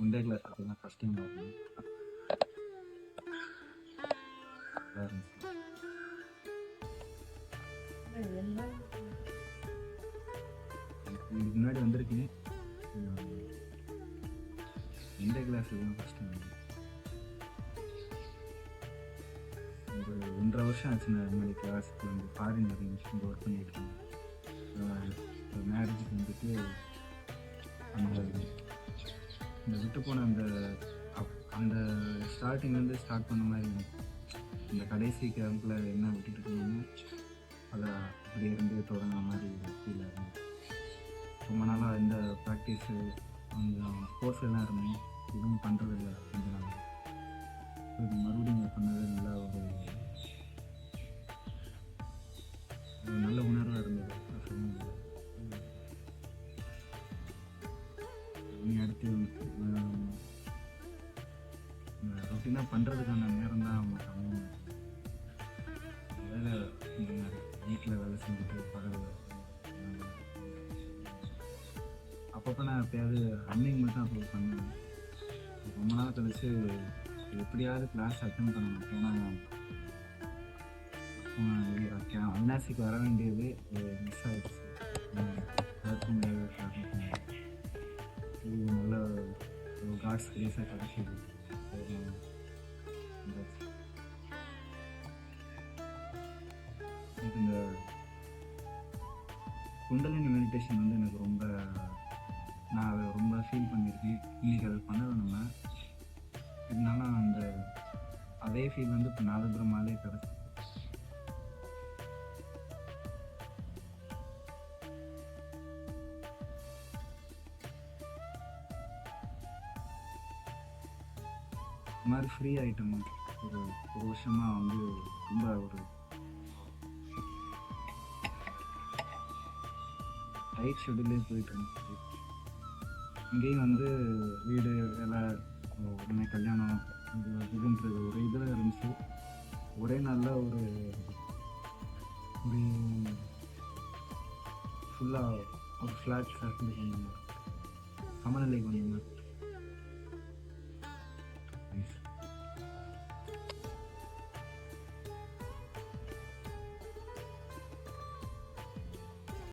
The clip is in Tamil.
ஒன்றே கிளாஸ் தான் ஃபஸ்ட் டைம் வரணும். இதுக்கு முன்னாடி வந்திருக்கேன். ஒன்றே கிளாஸ் தான் ஃபஸ்ட் டைம். ஒரு 1.5 வருஷம் ஆச்சு. நான் முன்னாடி கிளாஸுக்கு வந்து ஃபாரின் இங்கே ஒர்க் பண்ணிட்டு இருந்தேன். மேரேஜுக்கு வந்துட்டு அந்த விட்டு போன அந்த ஸ்டார்டிங்லேருந்து ஸ்டார்ட் பண்ண மாதிரி இந்த கடைசி கேம்பில் என்ன விட்டுட்டு இருக்கீங்க அதை அப்படி இருந்து தொடங்கின மாதிரி ஃபீல் ஆகும். ரொம்ப நாளாக இந்த ப்ராக்டிஸு கொஞ்சம் ஸ்போர்ட்ஸ் எல்லாம் இருந்தேன், எதுவும் பண்ணுறதில்ல கொஞ்ச நாள். இது மறுபடியும் பண்ணது நல்லா ஒரு நல்ல உணர்வாக இருந்தது. நீ அடுத்து ரொட்டீனாக பண்ணுறதுக்கான நேரம் தான் அவங்க அமையும். வேலை வீட்டில் வேலை செஞ்சுட்டு பகல் அப்பப்போ நான் எப்பயாவது ரன்னிங் மட்டும் அப்போ பண்ணுவேன். ரொம்ப நாள் கழிச்சு எப்படியாவது கிளாஸ் அட்டன் பண்ண மாட்டேன். ஏன்னா அவினாசிக்கு வர வேண்டியது மிஸ் ஆகிடுச்சு. இது நல்ல காட்ஸ் கிரேஸாக கிடச்சிது. இந்த குண்டலினி மெடிடேஷன் வந்து எனக்கு நான் அதை ரொம்ப ஃபீல் பண்ணியிருக்கேன். இன்றைக்கி அதை பண்ணலை நம்ம. இருந்தாலும் அதே ஃபீல் வந்து இப்போ நாதபிரமாலே கிடச்சி. இந்த மாதிரி ஃப்ரீ ஆகிட்டோம். ஒரு வருஷமாக வந்து ரொம்ப ஒரு டைட் ஷெடியூலே போயிட்டு இருந்துச்சு. இங்கேயும் வந்து வீடு வேலை உடனே கல்யாணம் இதுன்றது ஒரு இதில் இருந்துச்சு. ஒரே நாளில் ஒரு ஃபுல்லாக ஒரு ஃப்ளாட் சமநிலைக்கு வந்தோம்.